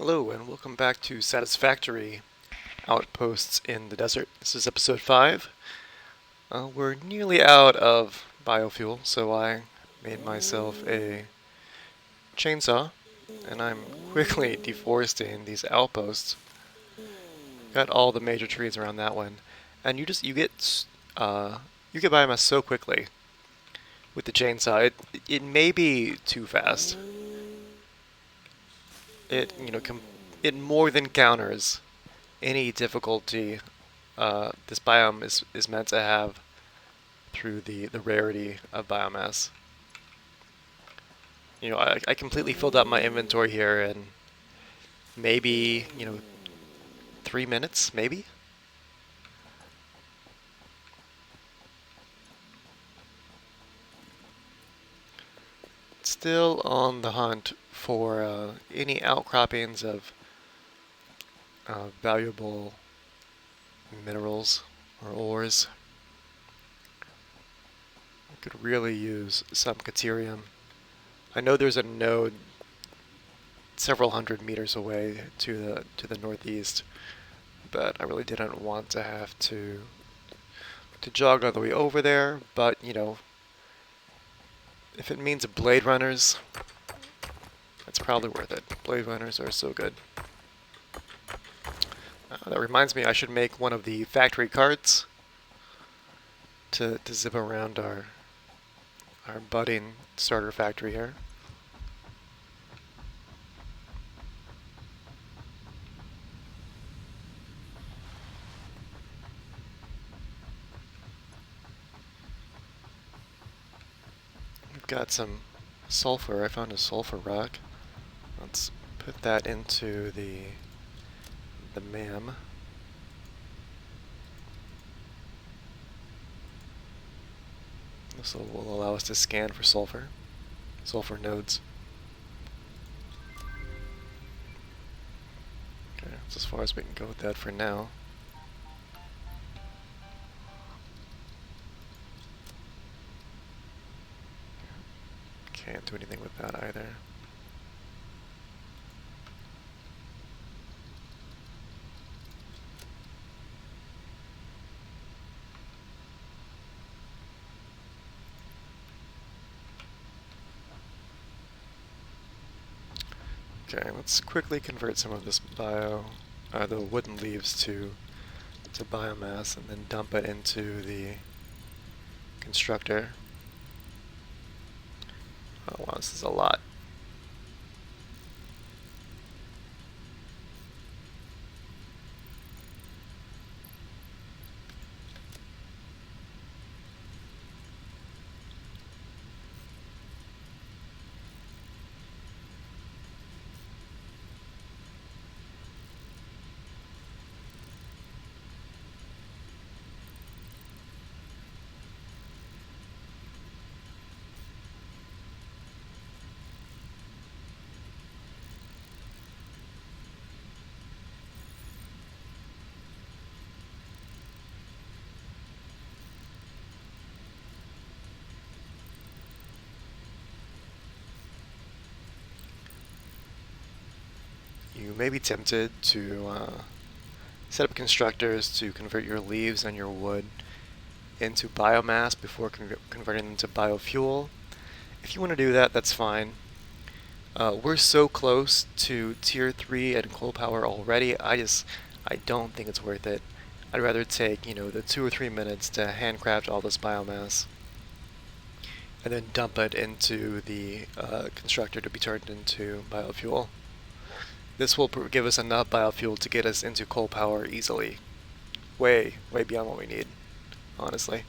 Hello and welcome back to Satisfactory Outposts in the Desert. This is episode 5. We're nearly out of biofuel, so I made myself a chainsaw and I'm quickly deforesting these outposts. Got all the major trees around that one, and you get biomass so quickly with the chainsaw. It may be too fast. It more than counters any difficulty this biome is meant to have through the rarity of biomass. I completely filled out my inventory here in maybe, 3 minutes, maybe? Still on the hunt for any outcroppings of valuable minerals or ores. I could really use some caterium. I know there's a node several hundred meters away to the northeast, but I really didn't want to have to jog all the way over there. But if it means Blade Runners, it's probably worth it. Blade Runners are so good. That reminds me, I should make one of the factory carts to zip around our budding starter factory here. We've got some sulfur. I found a sulfur rock. Let's put that into the MAM. This will allow us to scan for sulfur nodes. Okay, that's as far as we can go with that for now. Can't do anything with that either. Okay, let's quickly convert some of this the wooden leaves to biomass and then dump it into the constructor. Oh wow, this is a lot. You may be tempted to set up constructors to convert your leaves and your wood into biomass before converting them to biofuel. If you want to do that, that's fine. We're so close to tier 3 and coal power already, I don't think it's worth it. I'd rather take, the 2 or 3 minutes to handcraft all this biomass and then dump it into the constructor to be turned into biofuel. This will give us enough biofuel to get us into coal power easily. Way beyond what we need, honestly.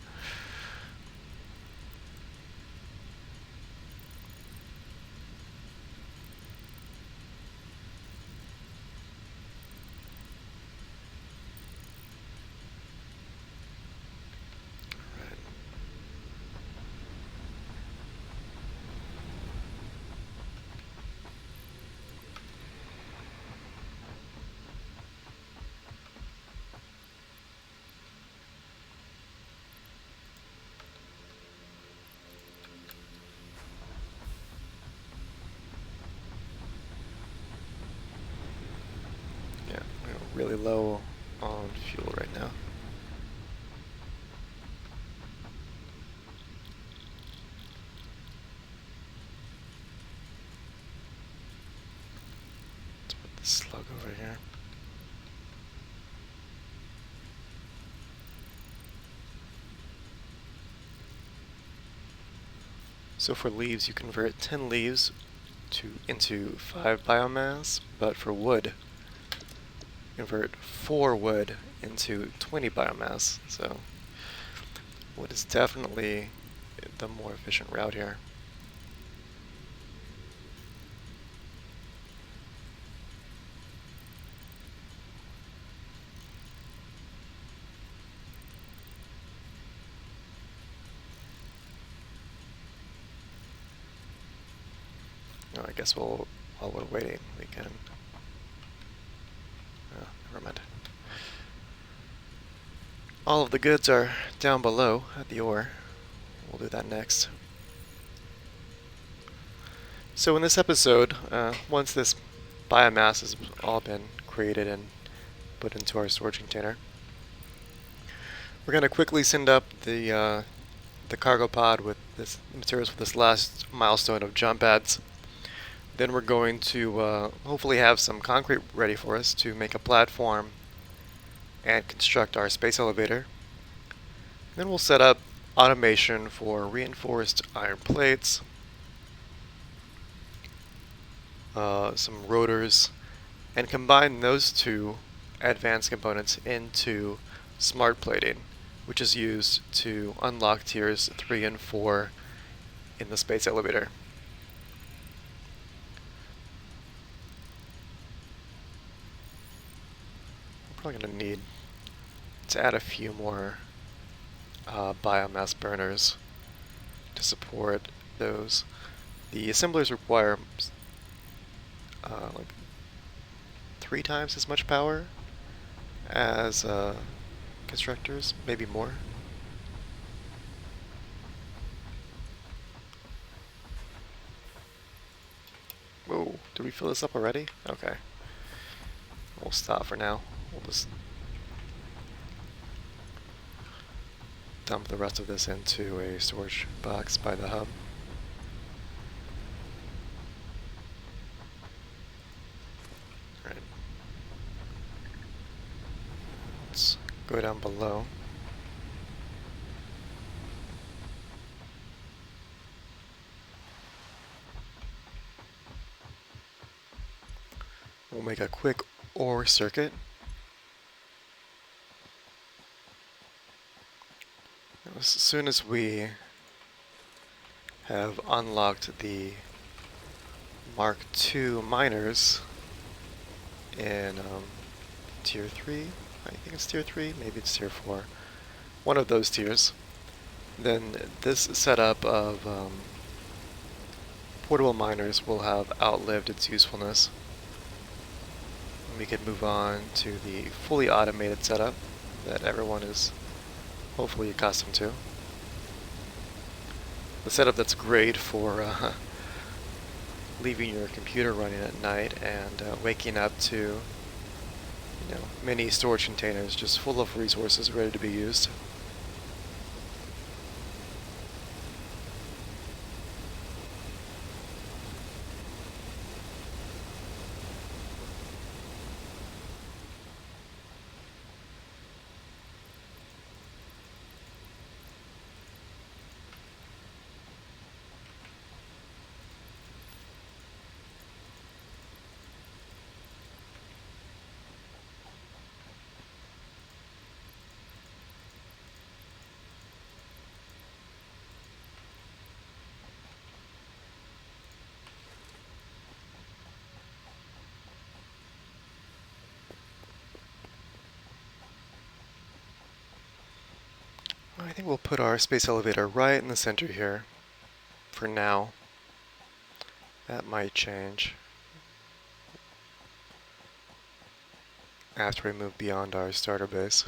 really low on fuel right now. Let's put the slug over here. So for leaves, you convert 10 leaves into 5 biomass, but for wood, convert 4 wood into 20 biomass. So wood is definitely the more efficient route here. No, I guess while we're waiting, we can. Oh, never mind. All of the goods are down below at the ore. We'll do that next. So in this episode, once this biomass has all been created and put into our storage container, we're going to quickly send up the cargo pod with this materials for this last milestone of jump pads. Then we're going to hopefully have some concrete ready for us to make a platform and construct our space elevator. Then we'll set up automation for reinforced iron plates, some rotors, and combine those two advanced components into smart plating, which is used to unlock tiers 3 and 4 in the space elevator. We're probably going to need to add a few more biomass burners to support those. The assemblers require like 3 times as much power as constructors, maybe more. Whoa, did we fill this up already? Okay. We'll stop for now. We'll just dump the rest of this into a storage box by the hub. Alright. Let's go down below. We'll make a quick ore circuit. As soon as we have unlocked the Mark II miners in tier 3, I think it's tier 3, maybe it's tier 4, one of those tiers, then this setup of portable miners will have outlived its usefulness. We could move on to the fully automated setup that everyone is hopefully accustomed to. The setup that's great for leaving your computer running at night and waking up to many storage containers just full of resources ready to be used. I think we'll put our space elevator right in the center here for now. That might change after we move beyond our starter base.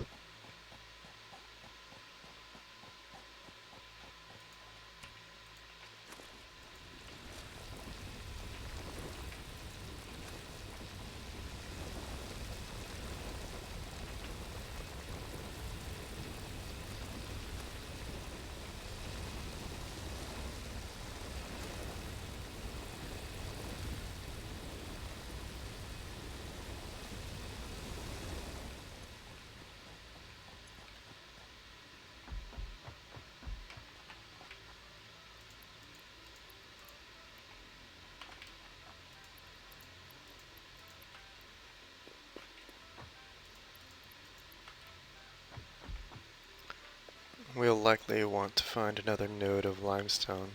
likely want to find another node of limestone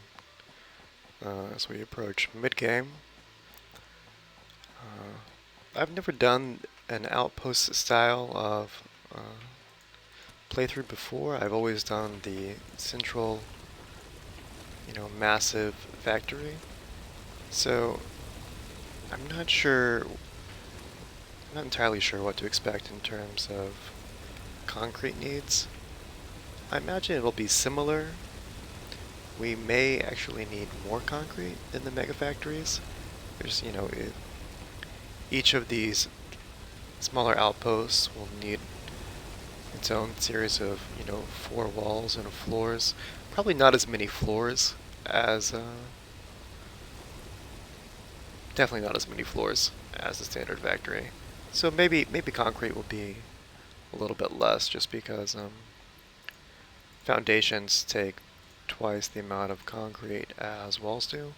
as we approach mid-game. I've never done an outpost style of playthrough before. I've always done the central, massive factory. So I'm not entirely sure what to expect in terms of concrete needs. I imagine it'll be similar. We may actually need more concrete in the mega factories. There's, each of these smaller outposts will need its own series of, 4 walls and floors. Probably not as many floors as, definitely not as many floors as the standard factory. So maybe concrete will be a little bit less, just because foundations take twice the amount of concrete as walls do.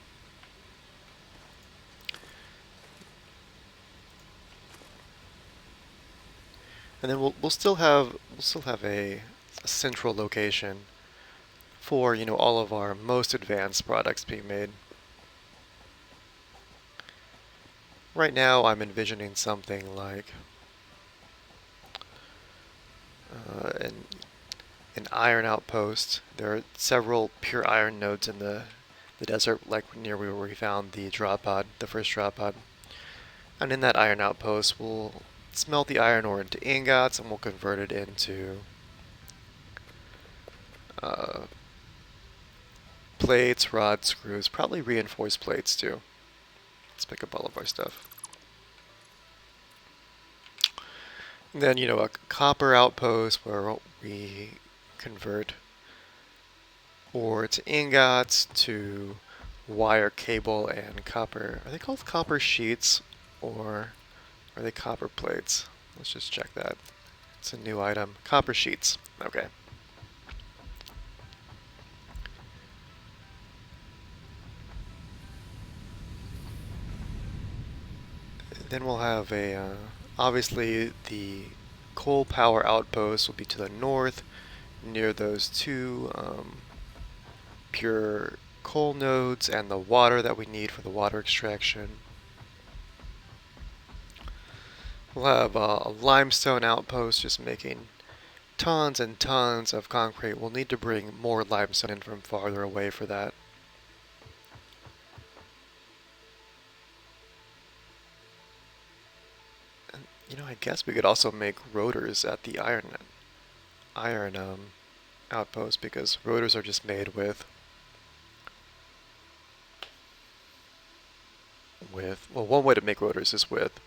And then we'll still have a central location for all of our most advanced products being made. Right now, I'm envisioning something like an iron outpost. There are several pure iron nodes in the desert, like near where we found the drop pod, the first drop pod. And in that iron outpost, we'll smelt the iron ore into ingots, and we'll convert it into plates, rods, screws, probably reinforced plates too. Let's pick up all of our stuff. And then, a copper outpost where we convert ore to ingots, to wire, cable, and copper. Are they called copper sheets, or are they copper plates? Let's just check that. It's a new item. Copper sheets. Okay. Then we'll have obviously the coal power outpost will be to the north, near those two pure coal nodes and the water that we need for the water extraction. We'll have a limestone outpost just making tons and tons of concrete. We'll need to bring more limestone in from farther away for that. And, I guess we could also make rotors at the iron outpost, because rotors are just made with well, one way to make rotors is with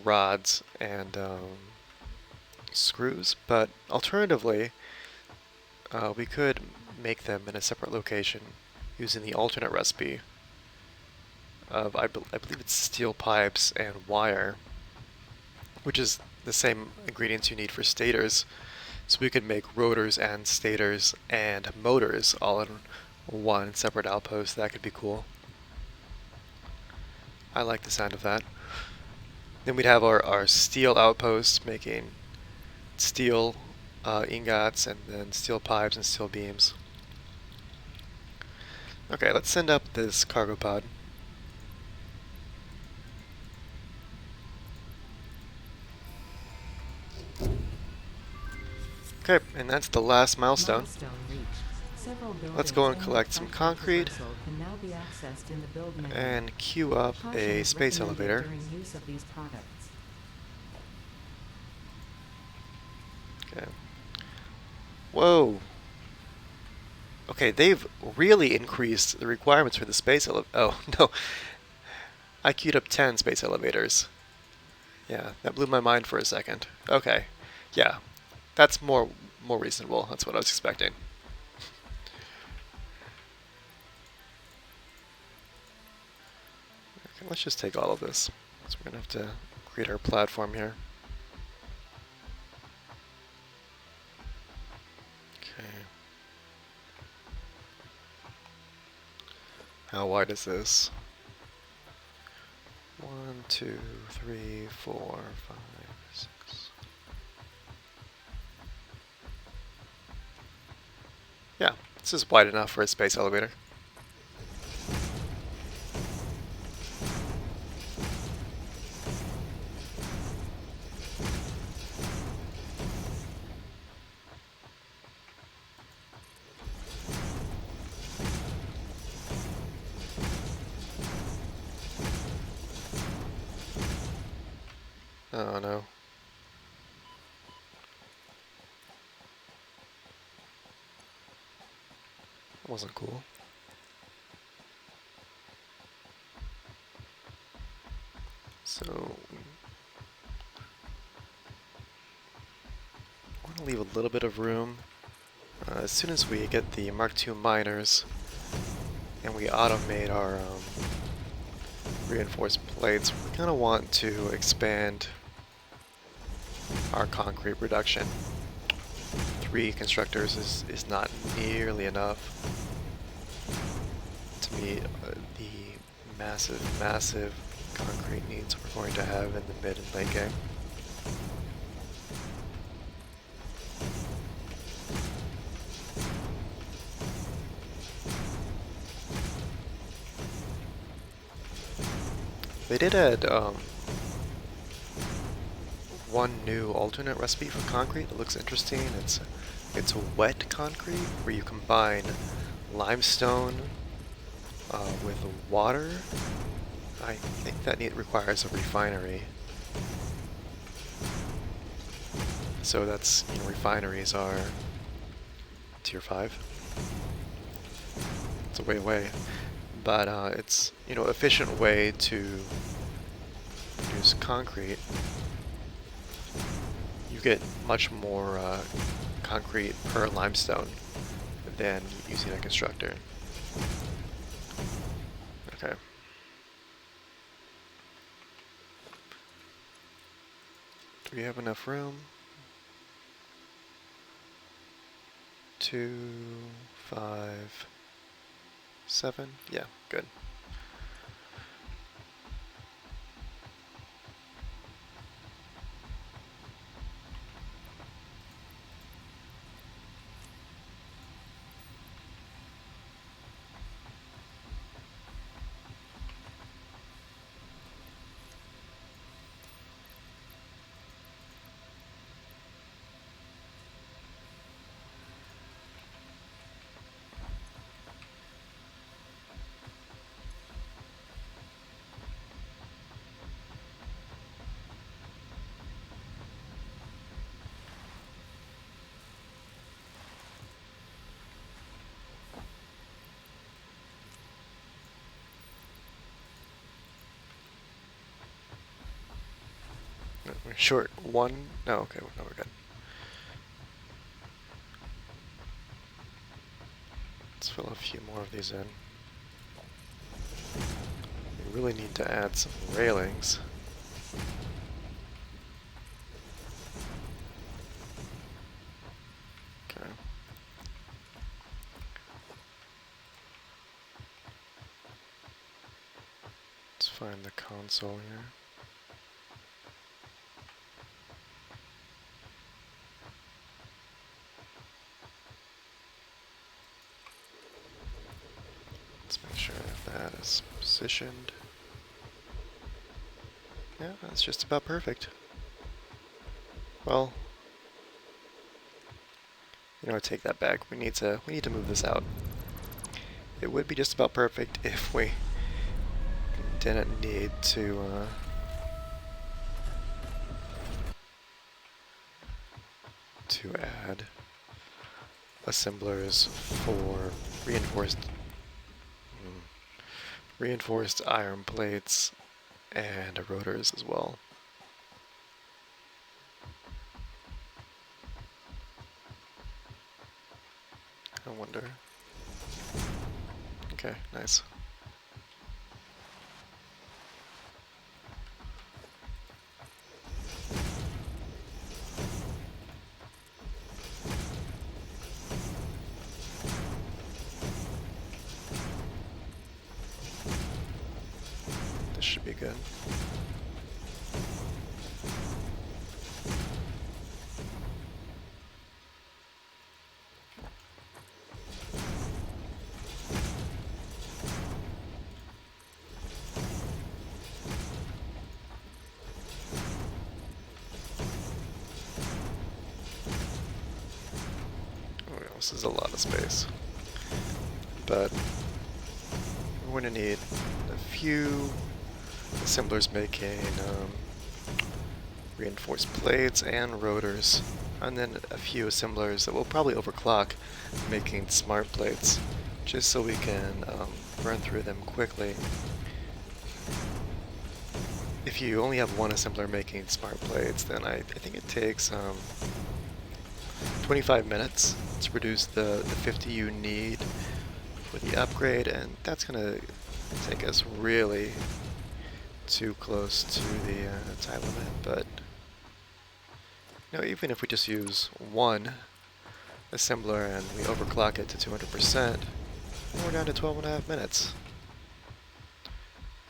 rods and screws, but alternatively, we could make them in a separate location using the alternate recipe of, I believe it's steel pipes and wire, which is the same ingredients you need for stators. So we could make rotors and stators and motors all in one separate outpost. That could be cool. I like the sound of that. Then we'd have our steel outposts making steel ingots, and then steel pipes and steel beams. Okay, let's send up this cargo pod. Okay, and that's the last milestone. Let's go and collect some concrete and queue up a space elevator. Okay. Whoa. Okay, they've really increased the requirements for the space elevator. Oh, no. I queued up 10 space elevators. Yeah, that blew my mind for a second. Okay. Yeah. That's more reasonable. That's what I was expecting. Okay, let's just take all of this. So we're going to have to create our platform here. Okay. How wide is this? 1, 2, 3, 4, 5, 6. Yeah, this is wide enough for a space elevator. Oh no. That wasn't cool. So, I want to leave a little bit of room. As soon as we get the Mark II miners and we automate our reinforced plates, we kind of want to expand our concrete production. 3 constructors is not nearly enough to meet the massive concrete needs we're going to have in the mid and late game. They did add one new alternate recipe for concrete that looks interesting. It's a wet concrete where you combine limestone with water. I think that requires a refinery. So that's, refineries are tier 5. It's a way away. But it's, efficient way to produce concrete. You get much more concrete per limestone than using a constructor. Okay. Do we have enough room? 2, 5, 7? Yeah, good. We're short 1. No, okay, no, we're good. Let's fill a few more of these in. We really need to add some railings. Okay. Let's find the console here. Let's make sure that is positioned. Yeah, that's just about perfect. Well, I take that back. We need to move this out. It would be just about perfect if we didn't need to add assemblers for reinforced iron plates and rotors as well. I wonder. Okay, nice. This should be good. This is a lot of space. But we're going to need a few assemblers making reinforced plates and rotors, and then a few assemblers that will probably overclock making smart plates, just so we can burn through them quickly. If you only have one assembler making smart plates, then I think it takes 25 minutes to produce the 50 you need for the upgrade, and that's going to take us really too close to the time limit. But even if we just use one assembler and we overclock it to 200%, we're down to 12.5 minutes.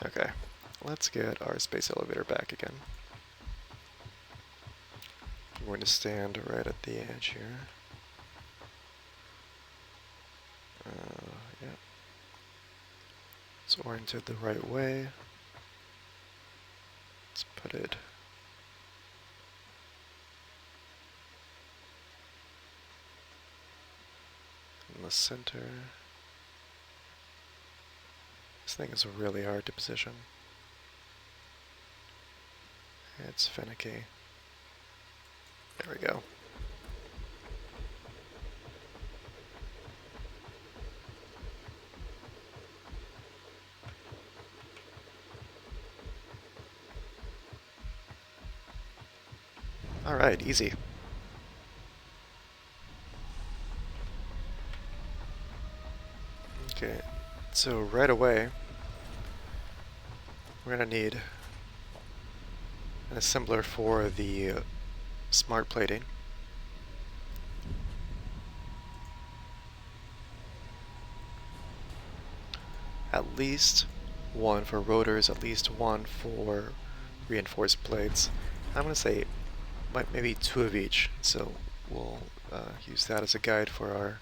Okay, let's get our space elevator back again. We're going to stand right at the edge here. Yeah. It's oriented the right way. Let's put it in the center. This thing is really hard to position. It's finicky. There we go. Alright, easy. Okay, so right away, we're going to need an assembler for the smart plating. At least one for rotors, at least one for reinforced plates. I'm going to say maybe two of each, so we'll use that as a guide for our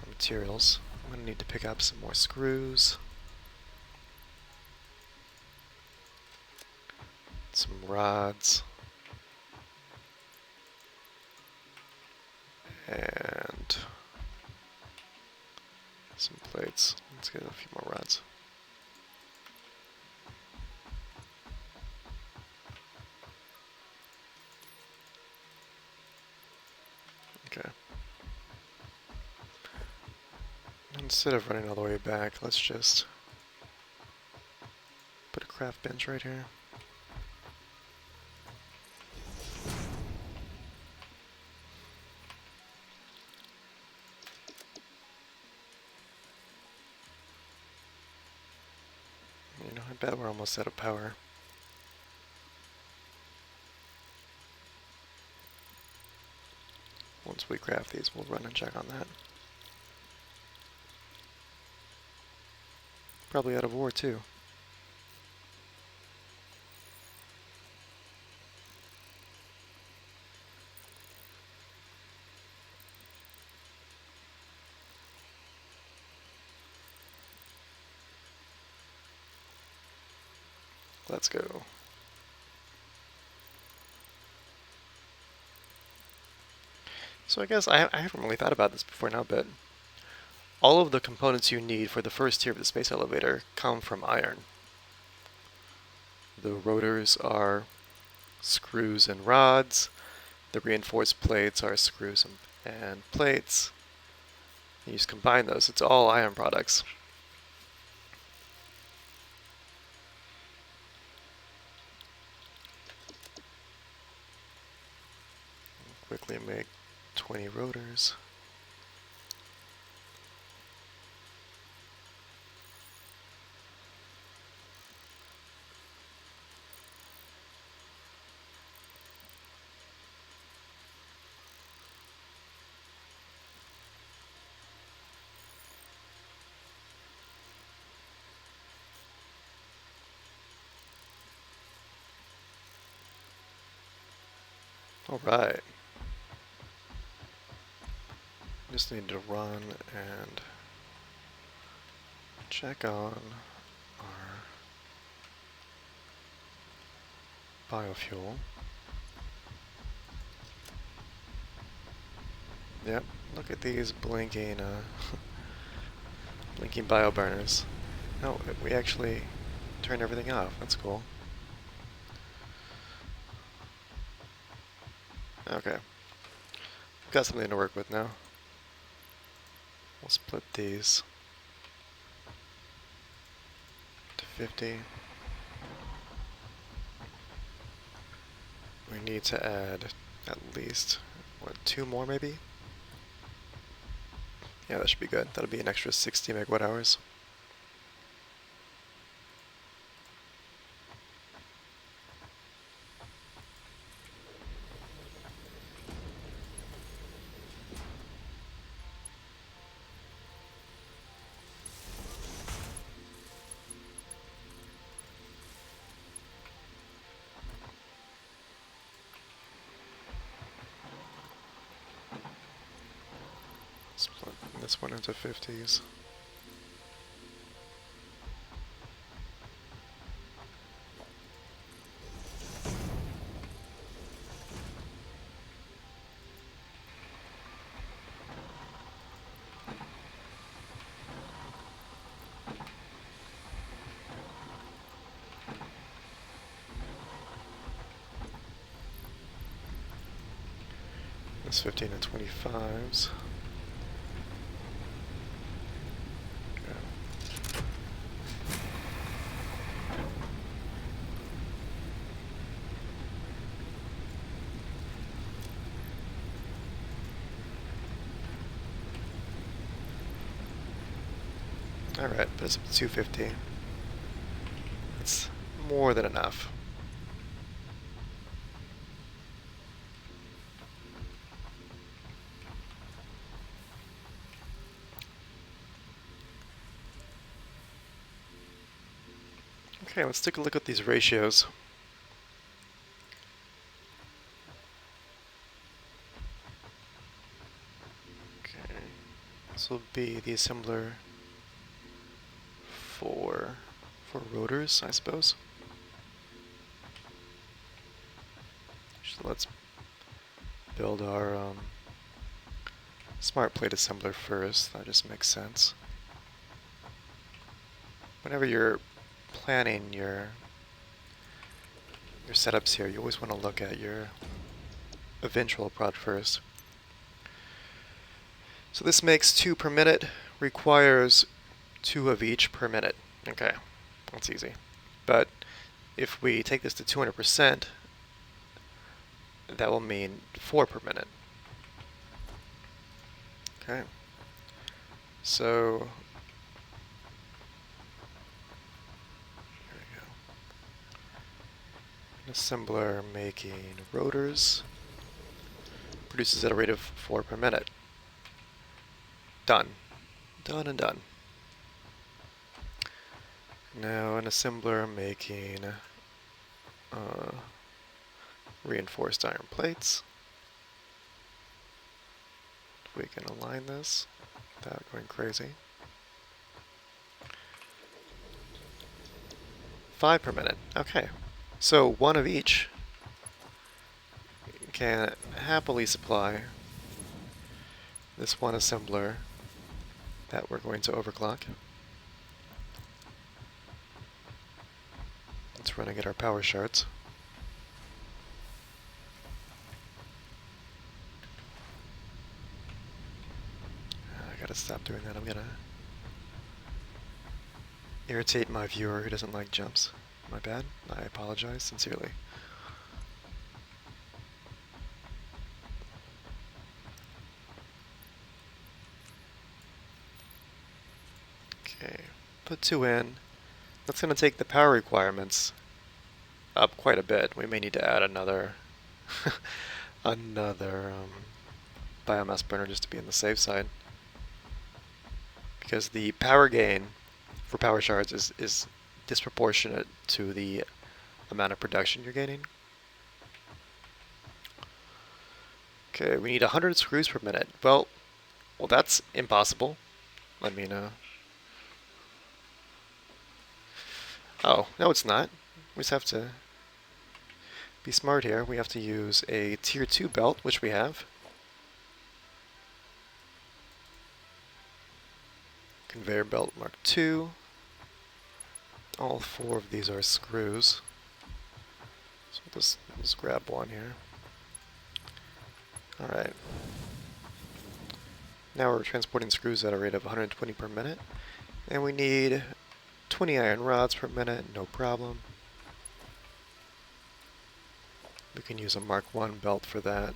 materials. I'm going to need to pick up some more screws, some rods, and some plates. Let's get a few more rods. Okay. Instead of running all the way back, let's just put a craft bench right here. I bet we're almost out of power. Once we craft these, we'll run and check on that. Probably out of ore too. Let's go. So I guess I haven't really thought about this before now, but all of the components you need for the first tier of the space elevator come from iron. The rotors are screws and rods. The reinforced plates are screws and plates. You just combine those. It's all iron products. Quickly make 20 rotors. Alright. Just need to run and check on our biofuel. Yep, look at these blinking, blinking bio burners. No, we actually turned everything off. That's cool. Okay, got something to work with now. We'll split these to 50. We need to add at least, what, 2 more maybe? Yeah, that should be good. That'll be an extra 60 megawatt hours. Split this one into 50s. This 15 and 25s. Alright, but it's 250. It's more than enough. Okay, let's take a look at these ratios. Okay, this will be the assembler for rotors, I suppose. So let's build our smart plate assembler first. That just makes sense. Whenever you're planning your setups here, you always want to look at your eventual prod first. So this makes 2 per minute, requires 2 of each per minute. Okay, that's easy. But if we take this to 200%, that will mean 4 per minute. Okay, so here we go. An assembler making rotors produces at a rate of 4 per minute. Done. Done and done. Now an assembler making reinforced iron plates. If we can align this without going crazy. 5 per minute. Okay. So 1 of each can happily supply this one assembler that we're going to overclock. Let's run and get our power shards. I gotta stop doing that. I'm gonna irritate my viewer who doesn't like jumps. My bad. I apologize sincerely. Okay, put 2 in. That's going to take the power requirements up quite a bit. We may need to add another another biomass burner just to be on the safe side. Because the power gain for power shards is disproportionate to the amount of production you're gaining. Okay, we need 100 screws per minute. Well, that's impossible. I mean, oh, no it's not. We just have to be smart here. We have to use a tier 2 belt, which we have. conveyor belt Mark II. All 4 of these are screws. So we'll just grab one here. Alright. Now we're transporting screws at a rate of 120 per minute. And we need 20 iron rods per minute, no problem. We can use a Mark I belt for that.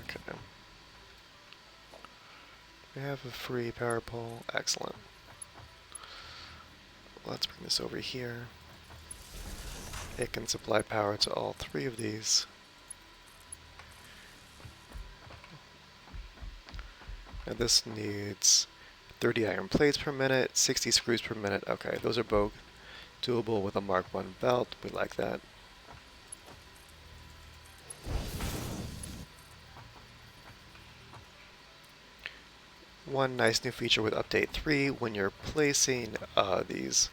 Okay. We have a free power pole. Excellent. Let's bring this over here. It can supply power to all 3 of these. And this needs 30 iron plates per minute, 60 screws per minute. Okay, those are both doable with a Mark I belt. We like that. One nice new feature with Update 3, when you're placing these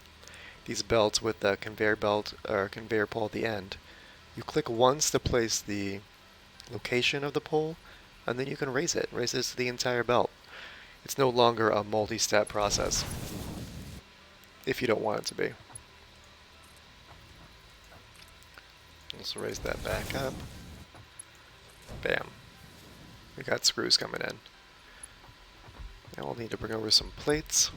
belts with the conveyor belt or conveyor pole at the end, you click once to place the location of the pole, and then you can raise it to the entire belt. It's no longer a multi-step process, if you don't want it to be. Let's raise that back up. Bam. We got screws coming in. Now we'll need to bring over some plates.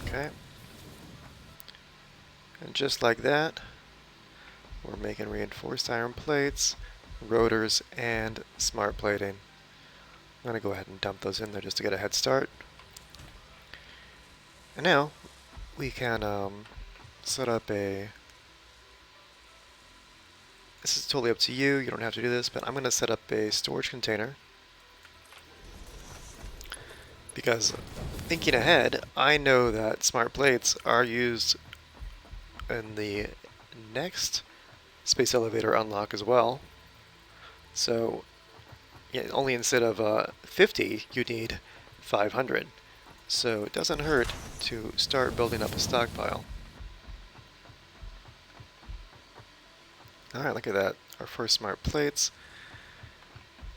Okay. And just like that, we're making reinforced iron plates, rotors, and smart plating. I'm going to go ahead and dump those in there just to get a head start. And now we can set up a... This is totally up to you. You don't have to do this, but I'm going to set up a storage container. Because thinking ahead, I know that smart plates are used in the next space elevator unlock as well. So yeah, only instead of 50, you need 500. So it doesn't hurt to start building up a stockpile. Alright, look at that. Our first smart plates.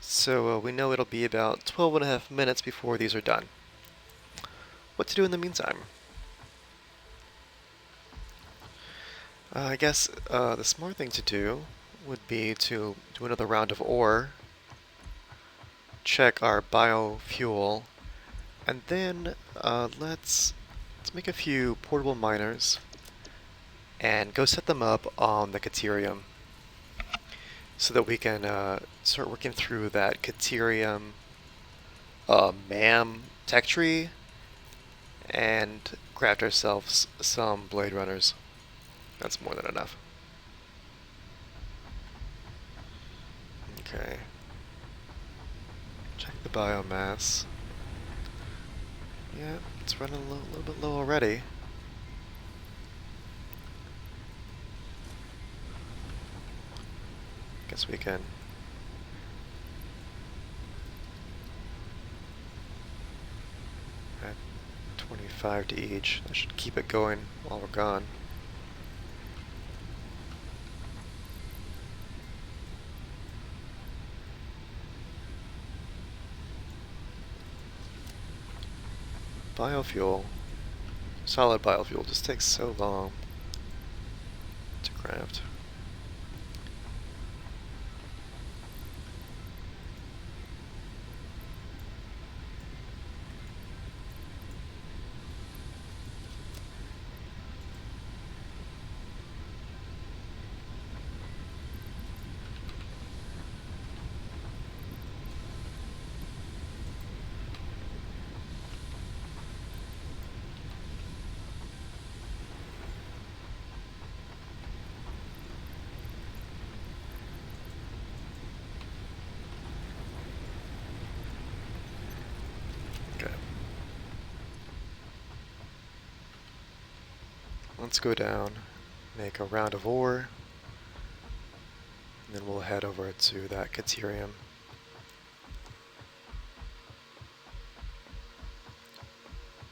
So we know it'll be about 12.5 minutes before these are done. What to do in the meantime? I guess the smart thing to do would be to do another round of ore, check our biofuel, and then let's make a few portable miners and go set them up on the Caterium so that we can start working through that Caterium MAM tech tree and craft ourselves some Blade Runners. That's more than enough. Okay. Check the biomass. Yeah, it's running a little bit low already. Guess we can add 25 to each. That should keep it going while we're gone. Biofuel, solid biofuel, just takes so long to craft. let's go down, make a round of ore, and then we'll head over to that Caterium.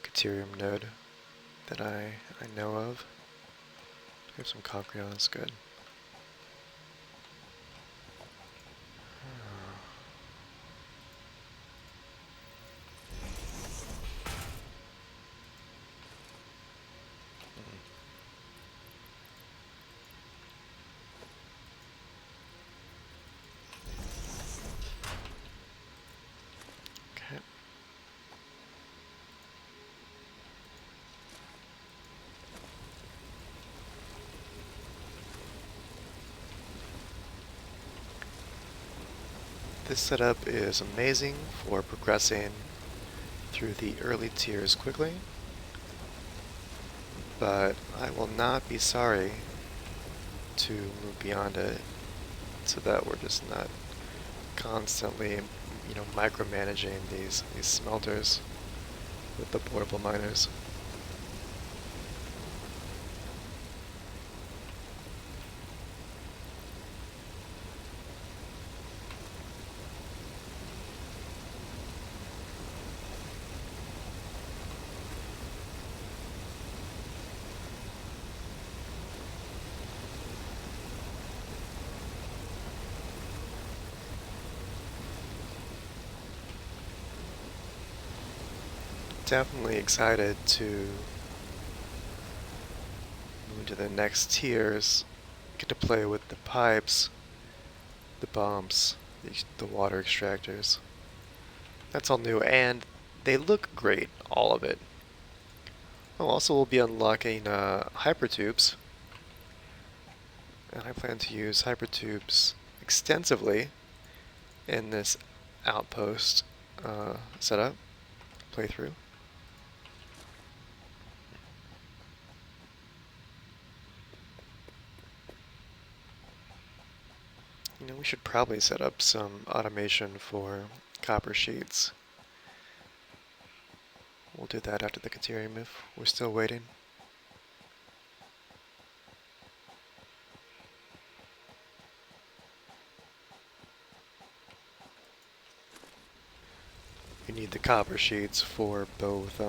Caterium node that I know of. We have some concrete on, that's good. Okay. This setup is amazing for progressing through the early tiers quickly, but I will not be sorry to move beyond it so that we're just not constantly, micromanaging these smelters with the portable miners. Definitely excited to move into the next tiers, get to play with the pipes, the pumps, the water extractors. That's all new, and they look great, all of it. Oh, also we'll be unlocking hypertubes, and I plan to use hypertubes extensively in this outpost setup playthrough. We should probably set up some automation for copper sheets. We'll do that after the Caterium if we're still waiting. You need the copper sheets for both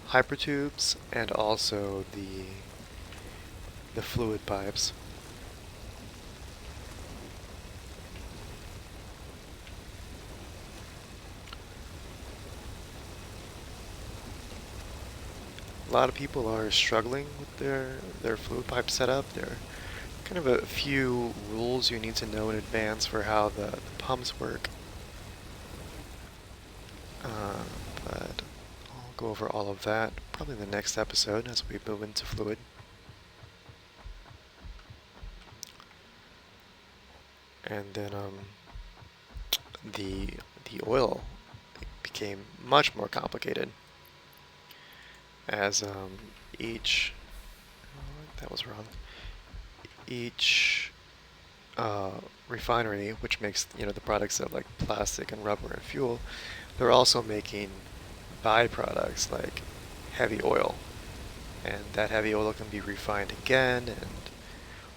hypertubes and also the fluid pipes. A lot of people are struggling with their fluid pipe setup. There are kind of a few rules you need to know in advance for how the pumps work. But I'll go over all of that probably in the next episode as we move into fluid. And then the oil became much more complicated as each that was wrong. Each refinery, which makes the products of like plastic and rubber and fuel, they're also making byproducts like heavy oil, and that heavy oil can be refined again, and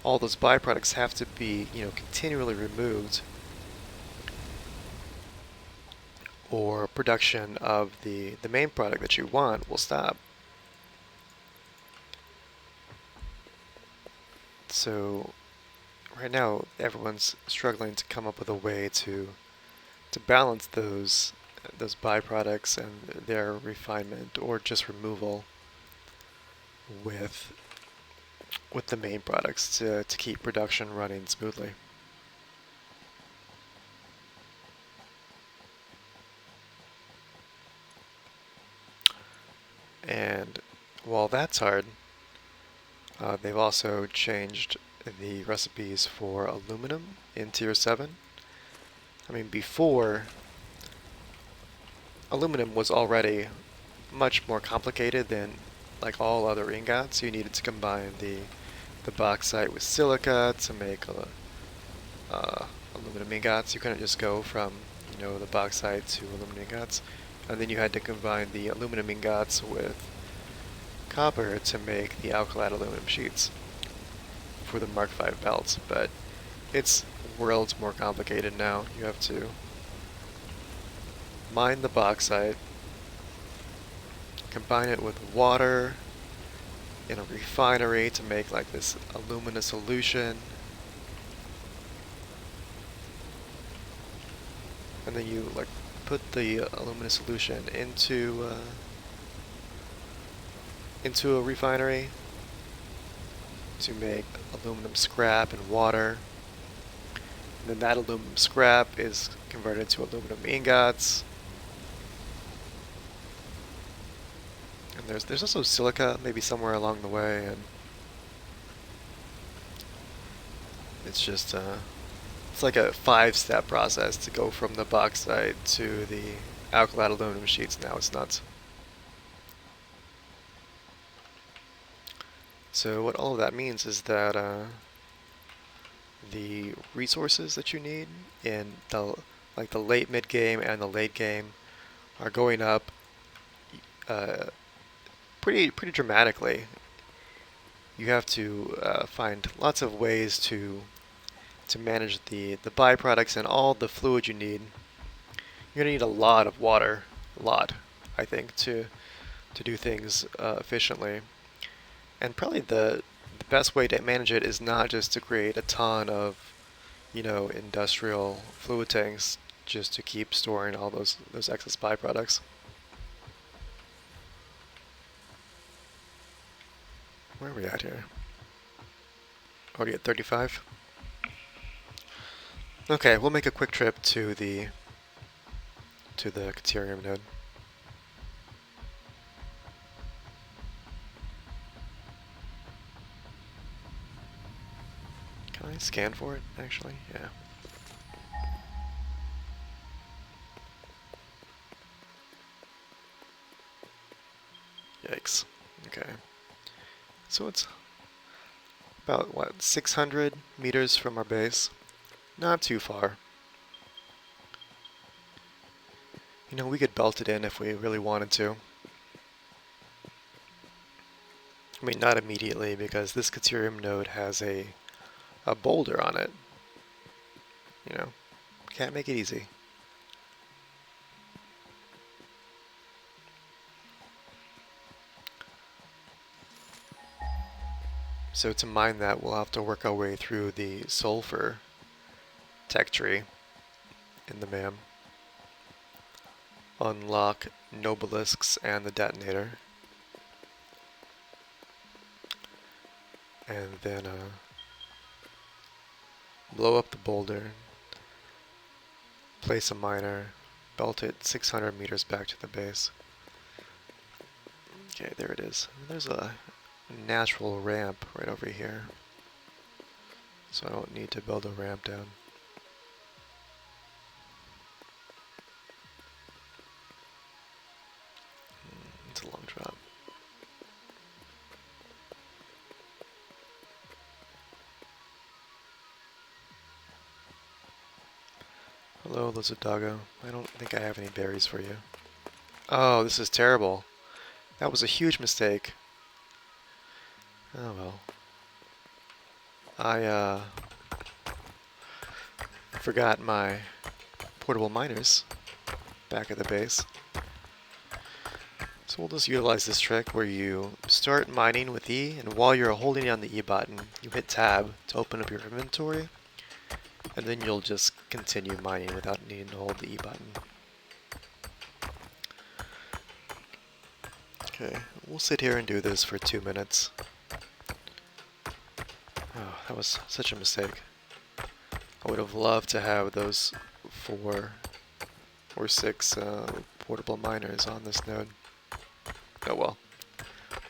all those byproducts have to be continually removed, or production of the main product that you want will stop. So right now everyone's struggling to come up with a way to balance those byproducts and their refinement or just removal with the main products to keep production running smoothly. And while that's hard, they've also changed the recipes for aluminum in Tier 7. I mean, before, aluminum was already much more complicated than like all other ingots. You needed to combine the bauxite with silica to make aluminum ingots. You couldn't just go from the bauxite to aluminum ingots, and then you had to combine the aluminum ingots with copper to make the alkylate aluminum sheets for the Mark V belts, but it's worlds more complicated now. You have to mine the bauxite, combine it with water in a refinery to make like this alumina solution, and then you like put the alumina solution into a refinery to make aluminum scrap and water. And then that aluminum scrap is converted to aluminum ingots. And there's also silica maybe somewhere along the way, and it's just it's like a 5-step process to go from the bauxite to the alkylate aluminum sheets. Now it's nuts. So what all of that means is that the resources that you need in the late mid game and the late game are going up pretty dramatically. You have to find lots of ways to manage the byproducts and all the fluid you need. You're gonna need a lot of water, I think, to do things efficiently. And probably the best way to manage it is not just to create a ton of, industrial fluid tanks just to keep storing all those excess byproducts. Where are we at here? Already at 35? Okay, we'll make a quick trip to the Caterium node. Can I scan for it, actually? Yeah. Yikes. Okay. So it's about, what, 600 meters from our base? Not too far. We could belt it in if we really wanted to. I mean, not immediately, because this Caterium node has a boulder on it. Can't make it easy. So to mine that, we'll have to work our way through the sulfur tech tree in the MAM. Unlock Nobelisks and the detonator. And then blow up the boulder, place a miner, belt it 600 meters back to the base. Okay, there it is. There's a natural ramp right over here, so I don't need to build a ramp down. It's a long drop. Hello, lizard doggo. I don't think I have any berries for you. Oh, this is terrible. That was a huge mistake. Oh well. I forgot my portable miners back at the base. So we'll just utilize this trick where you start mining with E, and while you're holding down the E button, you hit Tab to open up your inventory, and then you'll just continue mining without needing to hold the E button. Okay, we'll sit here and do this for 2 minutes. Oh, that was such a mistake. I would have loved to have those 4 or 6 portable miners on this node. Oh well.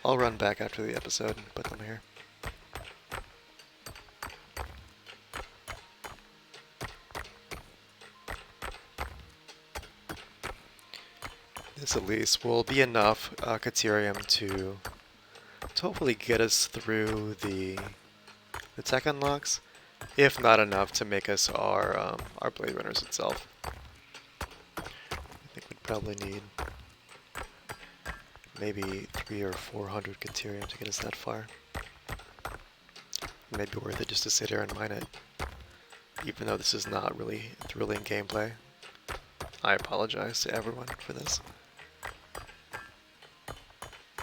I'll run back after the episode and put them here. This at least will be enough Caterium to hopefully get us through the tech unlocks, if not enough to make us our Blade Runners itself. I think we'd probably need maybe 3 or 400 Caterium to get us that far. Maybe worth it just to sit here and mine it. Even though this is not really thrilling gameplay. I apologize to everyone for this.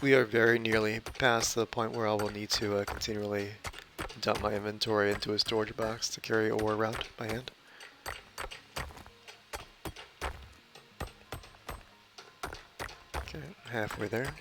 We are very nearly past the point where I will need to continually dump my inventory into a storage box to carry ore around by hand. Okay, halfway there.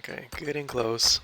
Okay, getting close.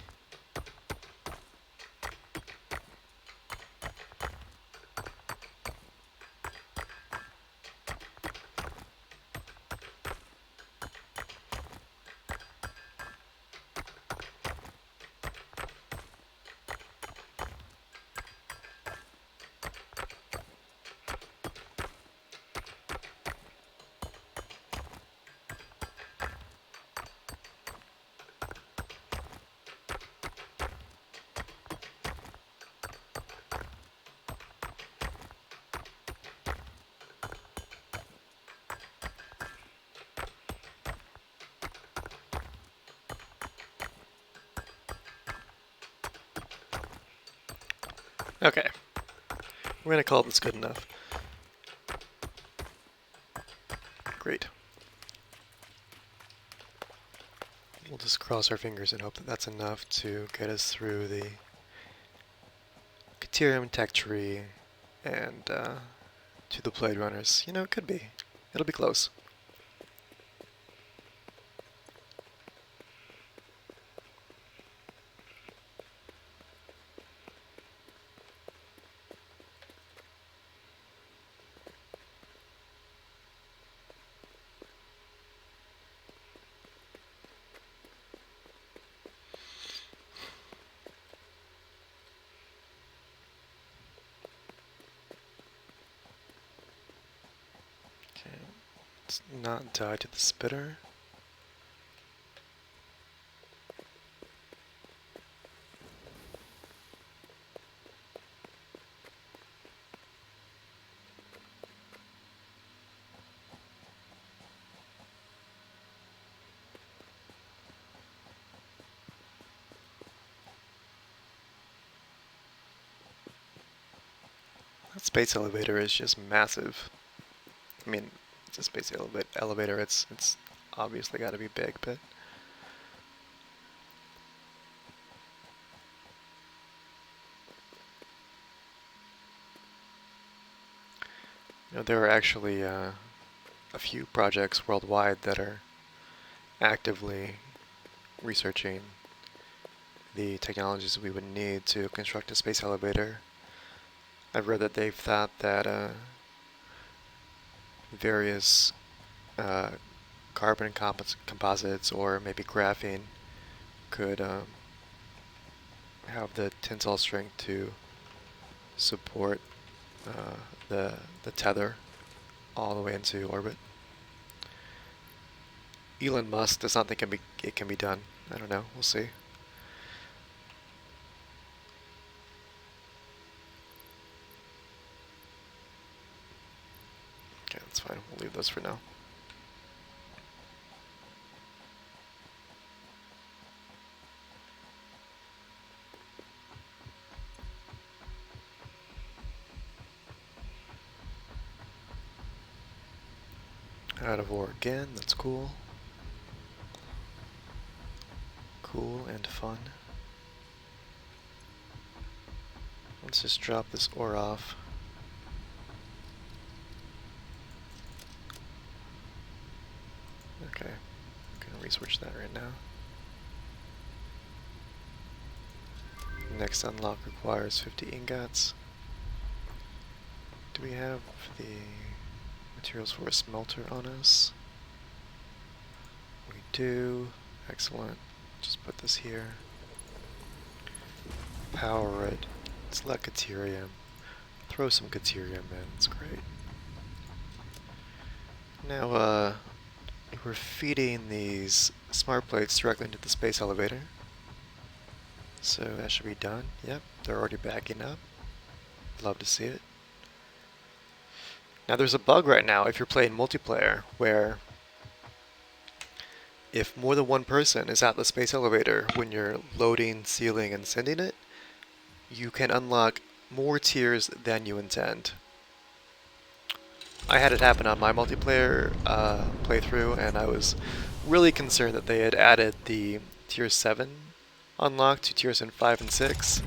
Okay, we're gonna call this good enough. Great. We'll just cross our fingers and hope that that's enough to get us through the Caterium tech tree and to the Blade Runners. You know, it could be. It'll be close. Okay, let's not die to the spitter. That space elevator is just massive. I mean, it's a space elevator. It's obviously got to be big, but you know, there are actually a few projects worldwide that are actively researching the technologies we would need to construct a space elevator. I've read that they've thought that various carbon composites or maybe graphene could have the tensile strength to support the tether all the way into orbit. Elon Musk does not think it can be done. I don't know. We'll see. Okay, that's fine. We'll leave those for now. Out of ore again. That's cool. Cool and fun. Let's just drop this ore off. Okay, I'm gonna research that right now. next unlock requires 50 ingots. Do we have the materials for a smelter on us? We do. Excellent. Just put this here. Power it. Select Caterium. Throw some Caterium in. It's great. Now, we're feeding these smart plates directly into the space elevator. So that should be done. Yep, they're already backing up. Love to see it. Now there's a bug right now if you're playing multiplayer where if more than one person is at the space elevator when you're loading, sealing, and sending it, you can unlock more tiers than you intend. I had it happen on my multiplayer playthrough, and I was really concerned that they had added the tier 7 unlock to tiers in 5 and 6,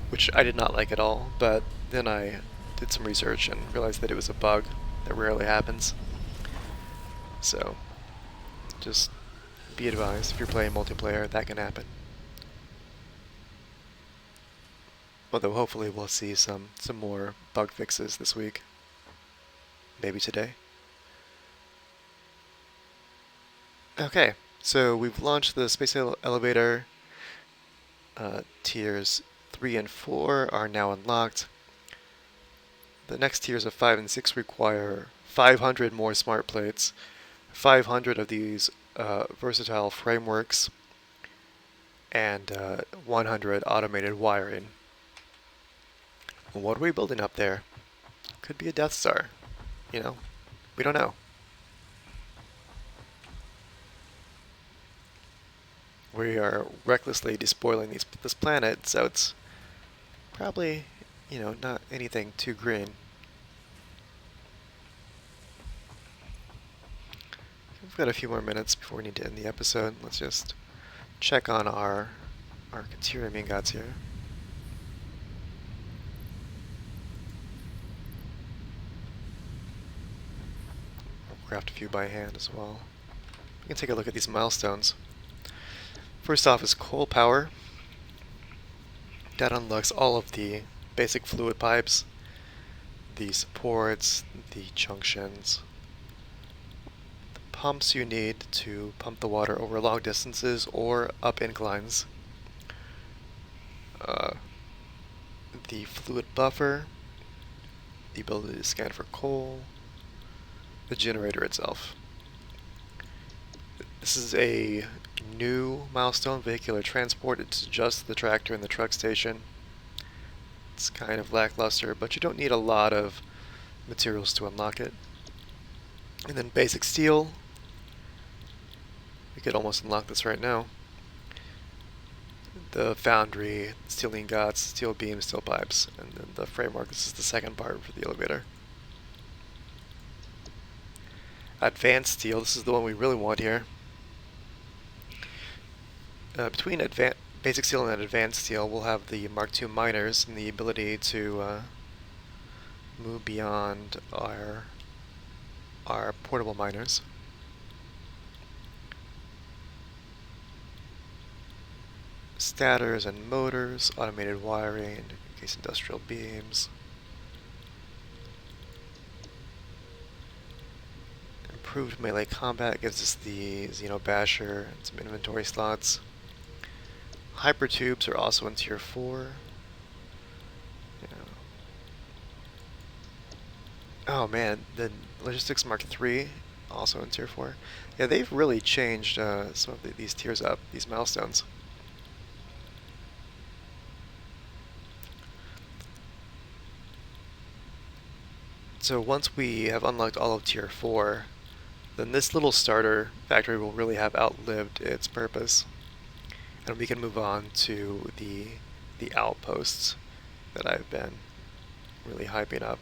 which I did not like at all, but then I did some research and realized that it was a bug that rarely happens. So, just be advised, if you're playing multiplayer, that can happen. Although hopefully we'll see some more bug fixes this week. Maybe today. Okay, so we've launched the space elevator. Tiers 3 and 4 are now unlocked. The next tiers of 5 and 6 require 500 more smart plates, 500 of these versatile frameworks, and 100 automated wiring. What are we building up there? Could be a Death Star. You know, we don't know. We are recklessly despoiling this planet, so it's probably, you know, not anything too green. We've got a few more minutes before we need to end the episode. Let's just check on our Caterium ingots here. We'll craft a few by hand as well. We can take a look at these milestones. First off is coal power. That unlocks all of the basic fluid pipes, the supports, the junctions, the pumps you need to pump the water over long distances or up inclines, the fluid buffer, the ability to scan for coal, the generator itself. This is a new milestone, vehicular transport. It's just the tractor and the truck station. It's kind of lackluster, but you don't need a lot of materials to unlock it. And then basic steel. We could almost unlock this right now. The foundry, steel ingots, steel beams, steel pipes, and then the framework. This is the second part for the elevator. Advanced steel, this is the one we really want here. Between basic steel and advanced steel, we'll have the Mark II miners and the ability to move beyond our portable miners. Stators and motors, automated wiring, in case industrial beams. Improved melee combat gives us the Xeno Basher and some inventory slots. Hypertubes are also in tier 4. Yeah. Oh man, the Logistics Mark III also in tier 4. Yeah, they've really changed some of these tiers up, these milestones. So once we have unlocked all of tier 4, then this little starter factory will really have outlived its purpose. And we can move on to the outposts that I've been really hyping up.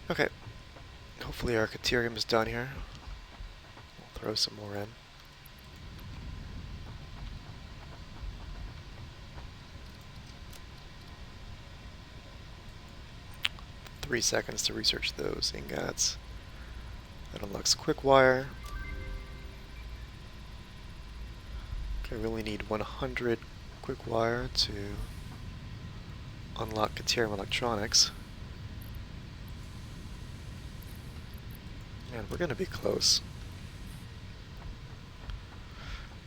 Okay, hopefully our Caterium is done here. We'll throw some more in. Three seconds to research those ingots. That unlocks quick wire. Okay, we only need 100 quick wire to unlock Caterium Electronics. And we're going to be close.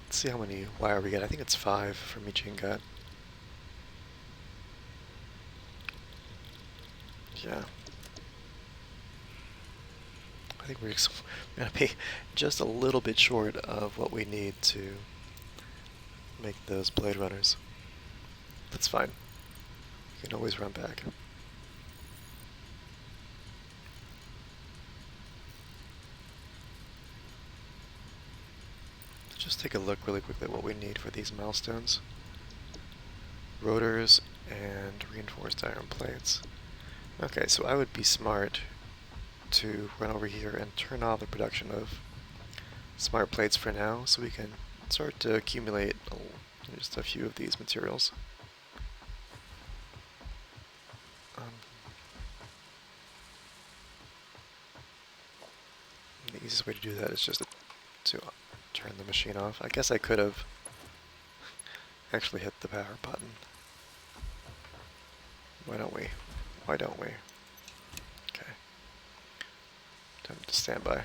Let's see how many wire we get. I think it's 5 from each ingot. Yeah. I think we're going to be just a little bit short of what we need to make those Blade Runners. That's fine. You can always run back. Just take a look really quickly at what we need for these milestones. Rotors and reinforced iron plates. Okay, so I would be smart to run over here and turn off the production of smart plates for now, so we can start to accumulate just a few of these materials. The easiest way to do that is just to turn the machine off. I guess I could have actually hit the power button. Why don't we? Why don't we? Okay. Time to stand by.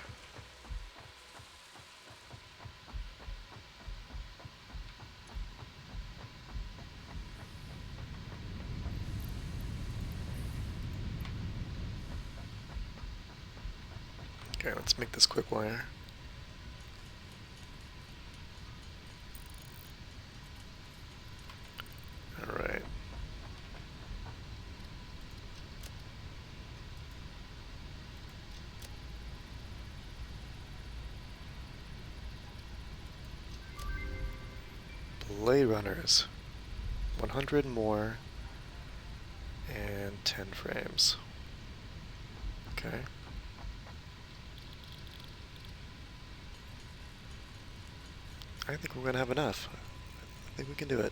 Okay, let's make this quick wire. Alright. Blade Runners. 100 more and 10 frames. Okay. I think we're going to have enough. I think we can do it.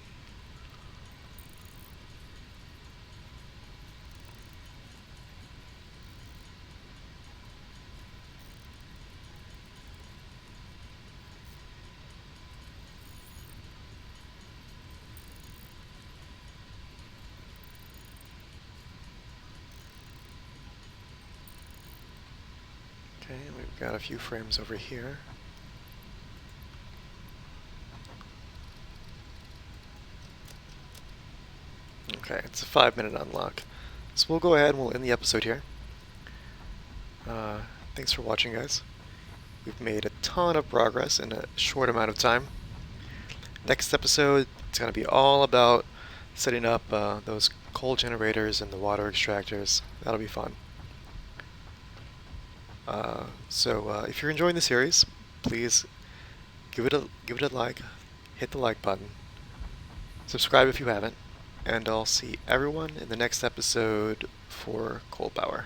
Okay, we've got a few frames over here. Okay, it's a 5-minute unlock. So we'll go ahead and we'll end the episode here. Thanks for watching, guys. We've made a ton of progress in a short amount of time. Next episode, it's going to be all about setting up those coal generators and the water extractors. That'll be fun. So if you're enjoying the series, please give it a like, hit the like button, subscribe if you haven't, and I'll see everyone in the next episode for Coal Power.